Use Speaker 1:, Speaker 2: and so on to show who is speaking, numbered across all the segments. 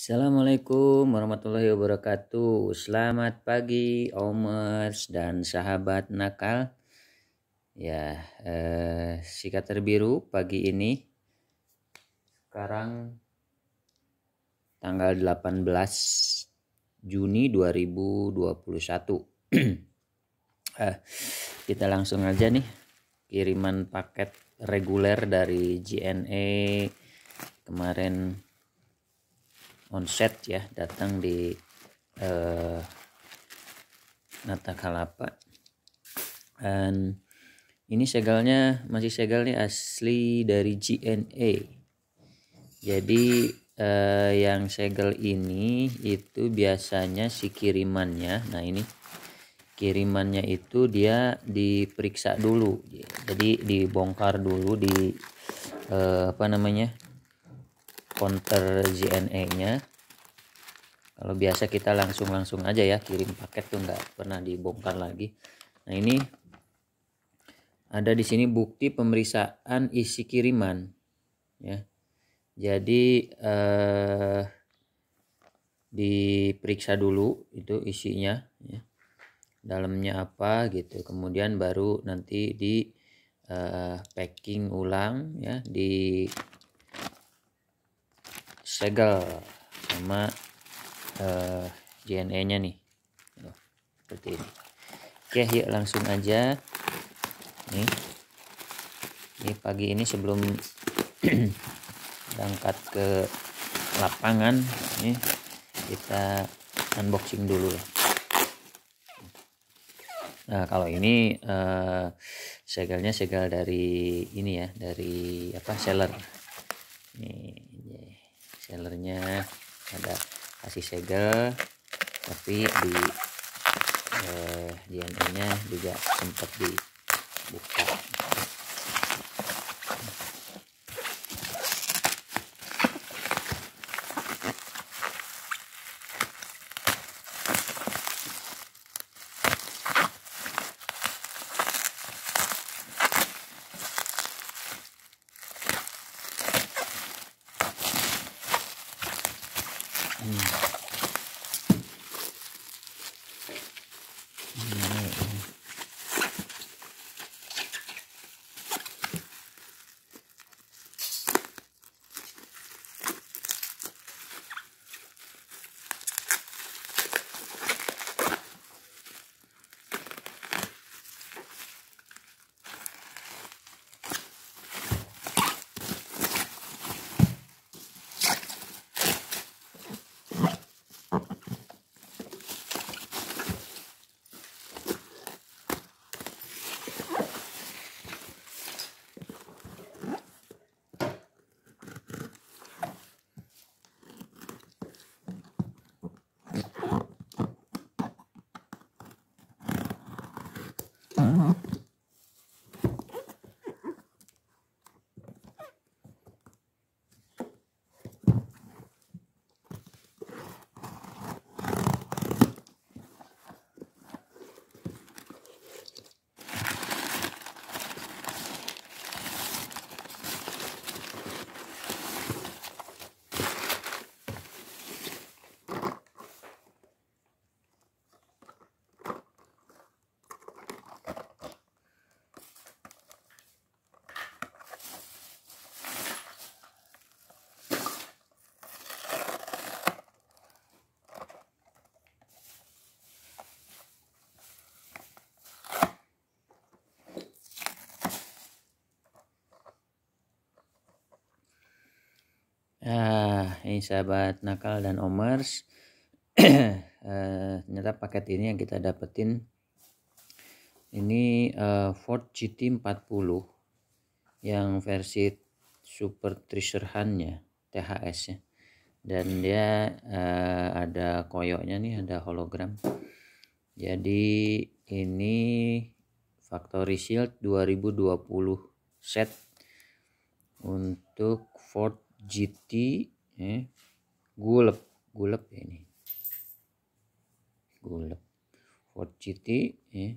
Speaker 1: Assalamualaikum warahmatullahi wabarakatuh. Selamat pagi Omers dan sahabat nakal. Ya, sikat terbiru pagi ini. Sekarang tanggal 18 Juni 2021. Kita langsung aja nih kiriman paket reguler dari JNE kemarin onset ya, datang di Natakalapa. Dan ini segelnya masih segel nih, asli dari JNE. Jadi yang segel ini itu biasanya si kirimannya, nah ini kirimannya itu dia diperiksa dulu, jadi dibongkar dulu di counter JNE-nya. Kalau biasa kita langsung aja ya kirim paket tuh, nggak pernah dibongkar lagi. Nah ini ada di sini bukti pemeriksaan isi kiriman ya. Jadi diperiksa dulu itu isinya ya, dalamnya apa gitu. Kemudian baru nanti di packing ulang ya, di segel sama JNE-nya nih, seperti ini. Oke, yuk langsung aja. Ini pagi ini sebelum berangkat ke lapangan, nih kita unboxing dulu ya. Nah kalau ini segelnya segel dari ini ya, dari seller. Nih sellernya ada kasih segel, tapi di JNE-nya juga sempat dibuka. Ini sahabat nakal dan Omers. Ternyata paket ini yang kita dapetin ini Ford GT 40 yang versi Super Treasure Hunt-nya, THS ya. Dan dia ada koyoknya nih, ada hologram. Jadi ini Factory Shield 2020 set untuk Ford GT gulep ya, ini gulep Ford GT ya.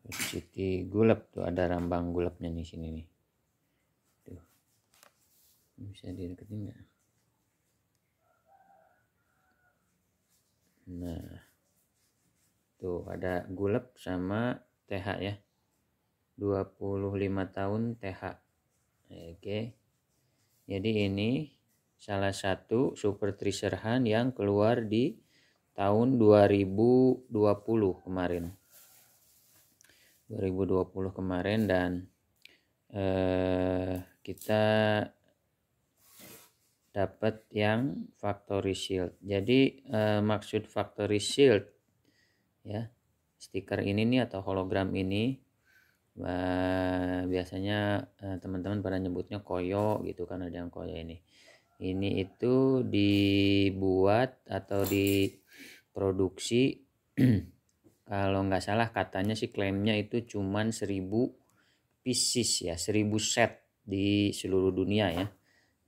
Speaker 1: Ford GT gulep tuh, ada rambang gulepnya di sini nih tuh. bisa dideketin nggak? Nah, tuh ada Gulep sama TH ya. 25 tahun TH. Oke. Jadi ini salah satu Super Treasure Hunt yang keluar di tahun 2020 kemarin. 2020 kemarin, dan kita dapat yang Factory Shield. Jadi maksud Factory Shield ya, stiker ini nih atau hologram ini biasanya teman-teman pada nyebutnya koyo gitu kan, ada yang koyo ini itu dibuat atau diproduksi kalau nggak salah katanya sih klaimnya itu cuman 1000 pieces ya, 1000 set di seluruh dunia ya.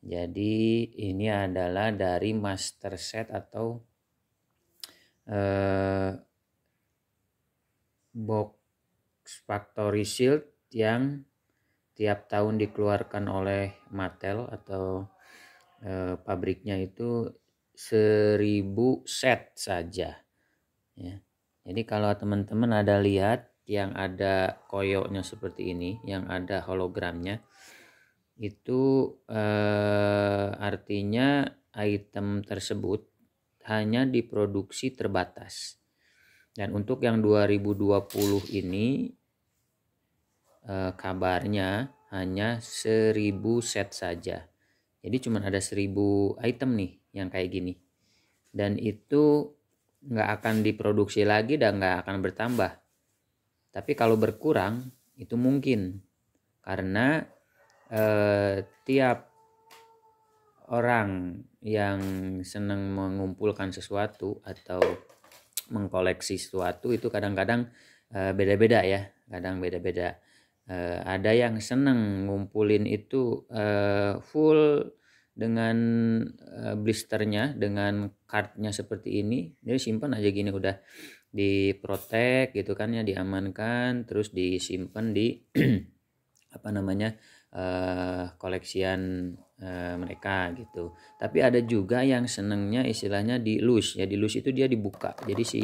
Speaker 1: Jadi ini adalah dari master set atau box Factory Shield yang tiap tahun dikeluarkan oleh Mattel atau pabriknya itu 1000 set saja ya. Jadi kalau teman-teman ada lihat yang ada koyoknya seperti ini, yang ada hologramnya, itu artinya item tersebut hanya diproduksi terbatas. Dan untuk yang 2020 ini kabarnya hanya 1000 set saja. Jadi cuma ada 1000 item nih yang kayak gini. Dan itu nggak akan diproduksi lagi dan nggak akan bertambah. Tapi kalau berkurang itu mungkin. Karena tiap orang yang senang mengumpulkan sesuatu atau mengkoleksi sesuatu itu kadang-kadang beda-beda ya. Kadang beda-beda. Ada yang senang ngumpulin itu full dengan blisternya, dengan cardnya seperti ini. Jadi simpan aja gini, udah diprotek gitu kan ya, diamankan, terus disimpan di apa namanya koleksian mereka gitu. Tapi ada juga yang senengnya istilahnya di loose ya, di loose itu dia dibuka. Jadi si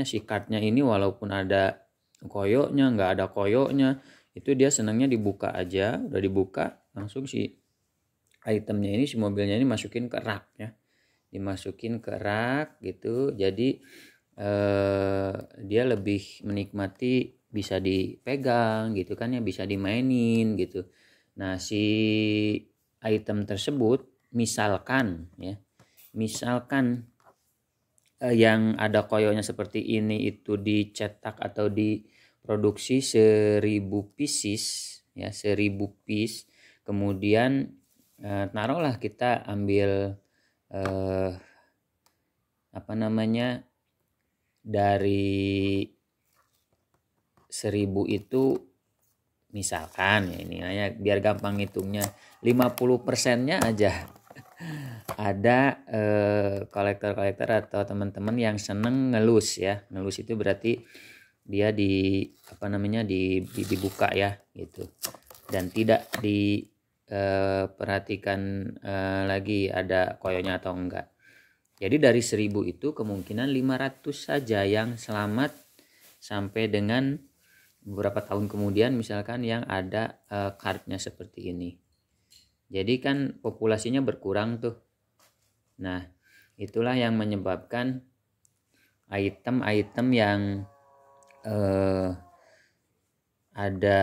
Speaker 1: si cardnya ini walaupun ada koyoknya, nggak ada koyoknya, itu dia senangnya dibuka aja. Udah dibuka langsung si itemnya ini, si mobilnya ini masukin ke rak ya, dimasukin ke rak gitu. Jadi dia lebih menikmati, bisa dipegang gitu kan ya, bisa dimainin gitu. Nah si item tersebut misalkan yang ada koyonya seperti ini itu dicetak atau diproduksi 1000 pieces ya, 1000 piece. Kemudian taruhlah kita ambil dari 1000 itu misalkan ya, ini ya biar gampang hitungnya, 50%-nya aja ada kolektor-kolektor atau teman-teman yang seneng ngelus ya. Ngelus itu berarti dia dibuka ya gitu, dan tidak diperhatikan lagi ada koyonya atau enggak. Jadi dari 1000 itu kemungkinan 500 saja yang selamat sampai dengan beberapa tahun kemudian misalkan yang ada cardnya seperti ini. Jadi kan populasinya berkurang tuh. Nah itulah yang menyebabkan item-item yang ada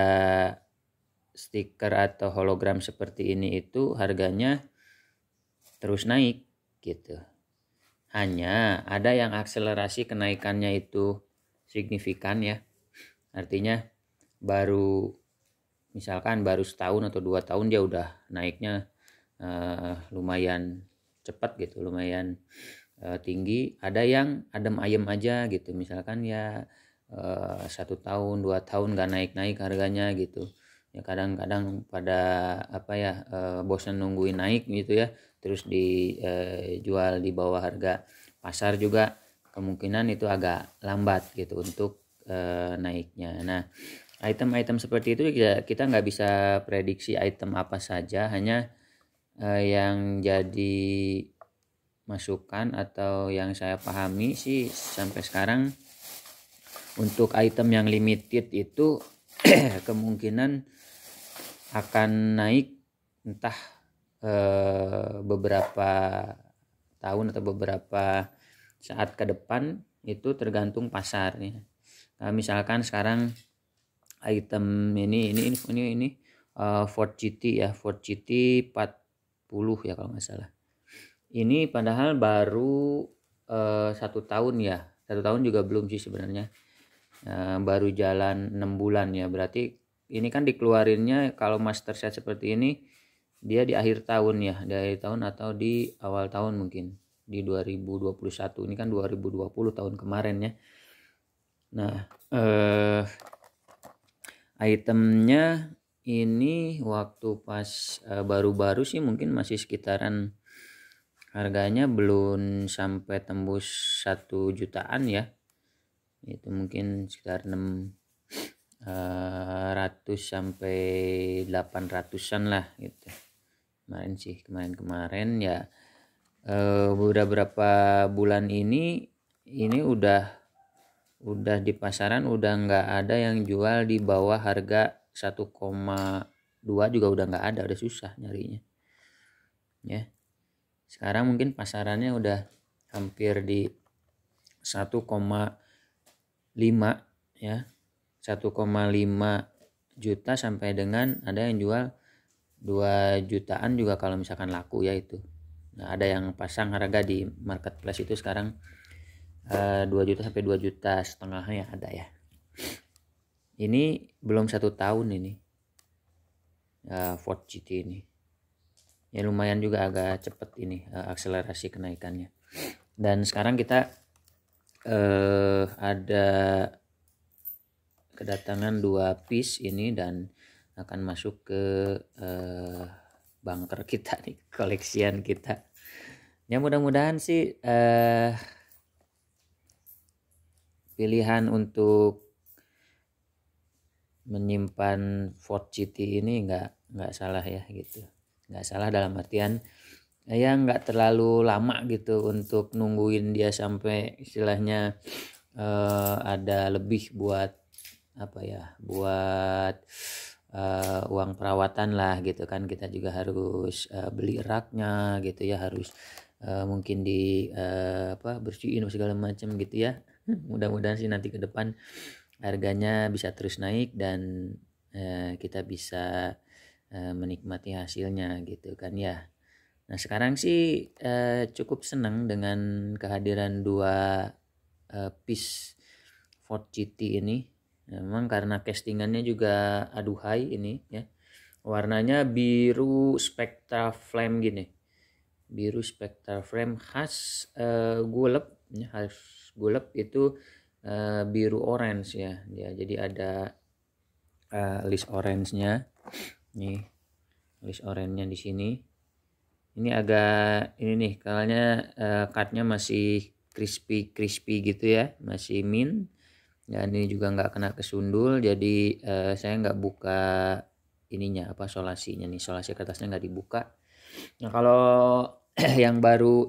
Speaker 1: stiker atau hologram seperti ini itu harganya terus naik gitu. Hanya ada yang akselerasi kenaikannya itu signifikan ya. Artinya misalkan baru setahun atau 2 tahun dia udah naiknya lumayan cepat gitu, lumayan tinggi. Ada yang adem ayem aja gitu, misalkan ya 1 tahun 2 tahun gak naik harganya gitu ya. Kadang-kadang pada bosan nungguin naik gitu ya, terus dijual di bawah harga pasar juga kemungkinan itu agak lambat gitu untuk naiknya. Nah Item-item seperti itu kita nggak bisa prediksi item apa saja, hanya yang jadi masukan atau yang saya pahami sih sampai sekarang untuk item yang limited itu kemungkinan akan naik entah beberapa tahun atau beberapa saat ke depan, itu tergantung pasarnya. Nah, misalkan sekarang item ini Ford GT ya, Ford GT 40 ya kalau nggak salah. Ini padahal baru 1 tahun ya, 1 tahun juga belum sih sebenarnya. Baru jalan 6 bulan ya, berarti ini kan dikeluarinnya kalau master set seperti ini dia di akhir tahun ya, di akhir tahun atau di awal tahun mungkin di 2021. Ini kan 2020 tahun kemarin ya. Nah itemnya ini waktu pas baru-baru sih mungkin masih sekitaran, harganya belum sampai tembus 1 jutaan ya, itu mungkin sekitar 600 sampai 800-an lah gitu. Kemarin ya beberapa bulan ini udah di pasaran udah nggak ada yang jual di bawah harga 1,2 juga udah nggak ada, udah susah nyarinya ya. Sekarang mungkin pasarannya udah hampir di 1,5 ya, 1,5 juta sampai dengan ada yang jual 2 jutaan juga kalau misalkan laku ya itu. Nah, ada yang pasang harga di marketplace itu sekarang 2 juta sampai 2 juta setengahnya ada ya. Ini belum 1 tahun ini Ford GT ini ya, lumayan juga agak cepet ini akselerasi kenaikannya. Dan sekarang kita ada kedatangan 2 piece ini dan akan masuk ke bunker kita nih, koleksian kita ya. Mudah-mudahan sih pilihan untuk menyimpan Ford GT ini nggak salah ya gitu. Nggak salah dalam artian ya nggak terlalu lama gitu untuk nungguin dia sampai istilahnya ada lebih buat apa ya, buat uang perawatan lah gitu kan. Kita juga harus beli raknya gitu ya, harus mungkin di bersihin segala macam gitu ya. Mudah-mudahan sih nanti ke depan harganya bisa terus naik dan kita bisa menikmati hasilnya gitu kan ya. Nah, sekarang sih cukup senang dengan kehadiran 2 piece Ford GT ini. Memang karena castingannya juga aduhai ini ya. Warnanya biru spectral flame gini. Biru spectral flame khas gulep ya, khas gulep itu biru orange ya. Jadi ada list orange-nya. Nih, list orange-nya di sini. Ini agak ini nih, kalanya cutnya masih crispy gitu ya, masih mint. Dan ini juga nggak kena kesundul, jadi saya nggak buka ininya solasinya nih, solasi kertasnya nggak dibuka. Nah, kalau yang baru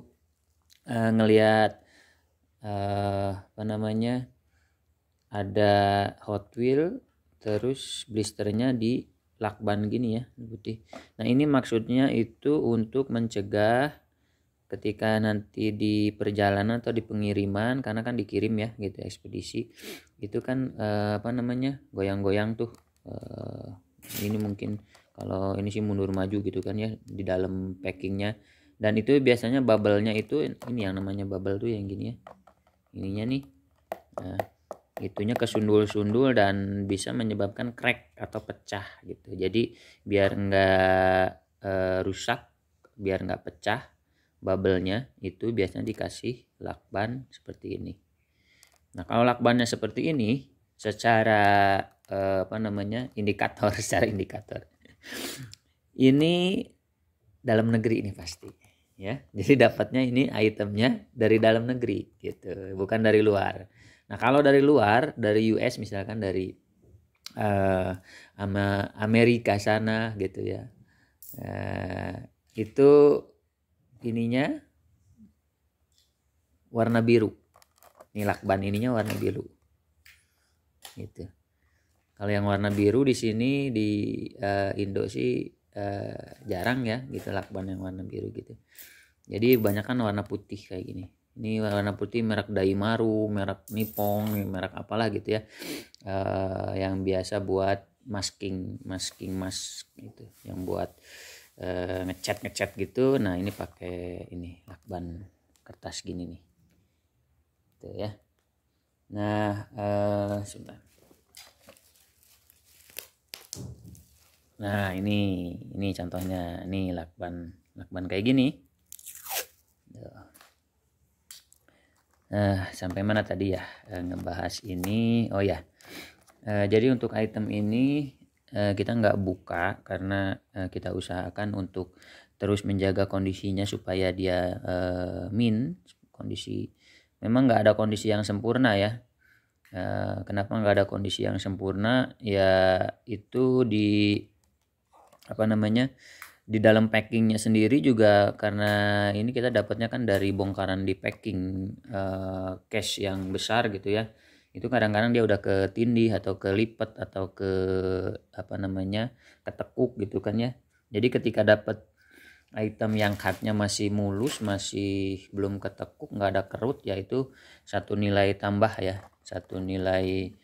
Speaker 1: ngelihat ada Hot Wheel terus blisternya di lakban gini ya, putih. Nah, ini maksudnya itu untuk mencegah ketika nanti di perjalanan atau di pengiriman, karena kan dikirim ya gitu, ekspedisi itu kan goyang-goyang tuh. Ini mungkin kalau ini sih mundur maju gitu kan ya di dalam packingnya. Dan itu biasanya bubble-nya itu ini yang namanya bubble tuh yang gini ya, ininya nih. Nah, itunya kesundul-sundul dan bisa menyebabkan crack atau pecah gitu. Jadi biar nggak rusak, biar nggak pecah bubble-nya, itu biasanya dikasih lakban seperti ini. Nah, kalau lakbannya seperti ini secara indikator secara indikator ini dalam negeri ini pasti ya. Jadi dapatnya ini itemnya dari dalam negeri gitu, bukan dari luar. Nah, kalau dari luar, dari US misalkan, dari Amerika sana gitu ya. Itu ininya warna biru. Ini lakban ininya warna biru. Gitu. Kalau yang warna biru di sini di Indo sih jarang ya gitu lakban yang warna biru gitu. Jadi banyak kan warna putih kayak gini. Ini warna putih merek Daimaru, merek Nippon, merek apalah gitu ya. Yang biasa buat masking mask gitu, yang buat ngecat gitu. Nah ini pakai ini lakban kertas gini nih, gitu ya. Nah sebentar. Nah ini contohnya, ini lakban kayak gini. Sampai mana tadi ya ngebahas ini? Oh ya, jadi untuk item ini kita nggak buka karena kita usahakan untuk terus menjaga kondisinya supaya dia kondisi. Memang nggak ada kondisi yang sempurna ya. Kenapa nggak ada kondisi yang sempurna? Ya itu di apa namanya, di dalam packingnya sendiri juga, karena ini kita dapatnya kan dari bongkaran di packing cash yang besar gitu ya. Itu kadang-kadang dia udah ketindih atau kelipet atau ke apa namanya, ketekuk gitu kan ya. Jadi ketika dapat item yang cardnya masih mulus, masih belum ketekuk, nggak ada kerut, yaitu satu nilai tambah ya, satu nilai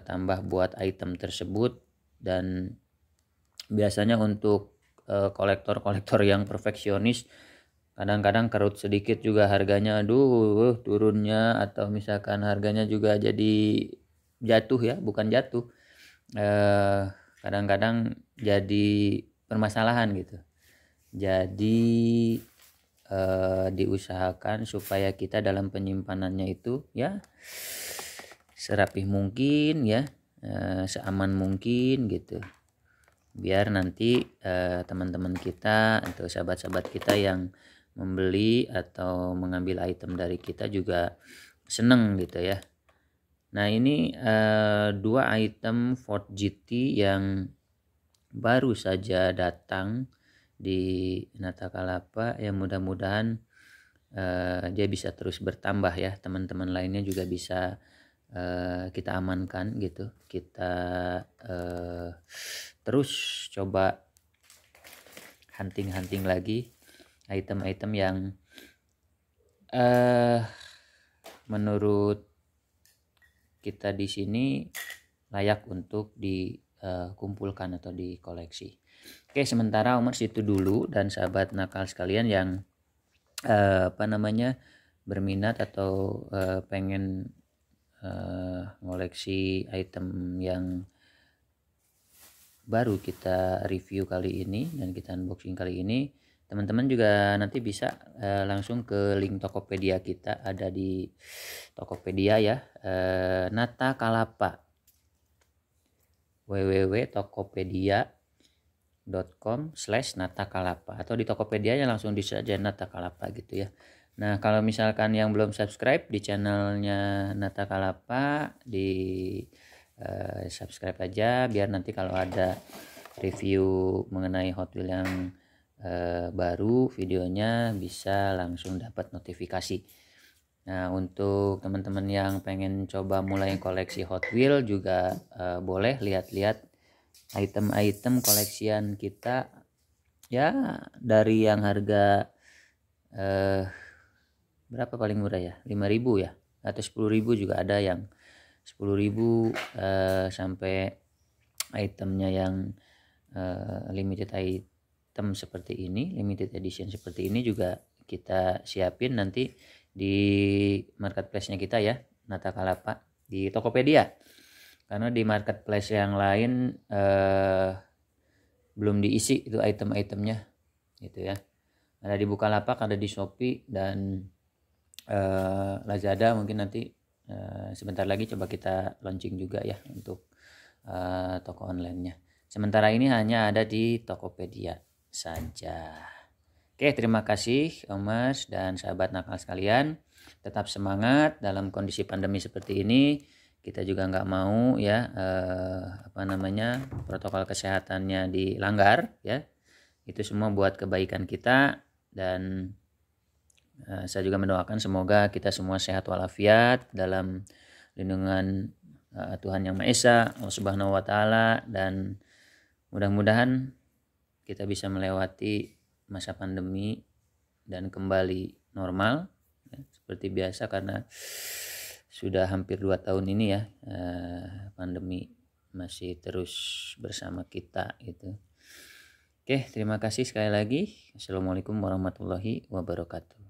Speaker 1: tambah buat item tersebut. Dan biasanya untuk kolektor-kolektor yang perfeksionis, kadang-kadang kerut sedikit juga harganya turunnya, atau misalkan harganya juga jadi jatuh ya, bukan jatuh, kadang-kadang jadi permasalahan gitu. Jadi diusahakan supaya kita dalam penyimpanannya itu ya serapih mungkin ya, seaman mungkin gitu, biar nanti teman-teman kita atau sahabat-sahabat kita yang membeli atau mengambil item dari kita juga seneng gitu ya. Nah ini 2 item Ford GT yang baru saja datang di Natakalapa, ya mudah-mudahan dia bisa terus bertambah ya, teman-teman lainnya juga bisa kita amankan gitu, kita terus coba hunting lagi item-item yang menurut kita di sini layak untuk dikumpulkan atau dikoleksi. Oke, sementara Omar situ dulu, dan sahabat nakal sekalian yang berminat atau pengen ngoleksi item yang baru kita review kali ini dan kita unboxing kali ini, teman-teman juga nanti bisa langsung ke link Tokopedia kita, ada di Tokopedia ya, Natakalapa, www.tokopedia.com/Natakalapa, atau di Tokopedia langsung di saja Natakalapa gitu ya. Nah kalau misalkan yang belum subscribe di channelnya Natakalapa, di subscribe aja, biar nanti kalau ada review mengenai Hot Wheels yang baru videonya bisa langsung dapat notifikasi. Nah untuk teman-teman yang pengen coba mulai koleksi Hot Wheels juga boleh lihat-lihat item-item koleksian kita ya, dari yang harga berapa paling murah ya, 5.000 ya, atau 10.000 juga ada, yang 10.000 sampai itemnya yang limited item seperti ini, limited edition seperti ini juga kita siapin nanti di marketplace-nya kita ya, Natakalapa, di Tokopedia. Karena di marketplace yang lain belum diisi itu item-itemnya gitu ya. Ada di Bukalapak, ada di Shopee, dan Lazada mungkin nanti sebentar lagi coba kita launching juga ya untuk toko online-nya. Sementara ini hanya ada di Tokopedia saja. Oke, terima kasih Om Mas dan sahabat nakal sekalian. Tetap semangat dalam kondisi pandemi seperti ini. kita juga nggak mau ya protokol kesehatannya dilanggar ya. Itu semua buat kebaikan kita, dan saya juga mendoakan semoga kita semua sehat walafiat dalam lindungan Tuhan Yang Maha Esa, Allah Subhanahu wa taala, dan mudah-mudahan kita bisa melewati masa pandemi dan kembali normal ya, seperti biasa, karena sudah hampir 2 tahun ini ya pandemi masih terus bersama kita gitu. Oke, terima kasih sekali lagi. Assalamualaikum warahmatullahi wabarakatuh.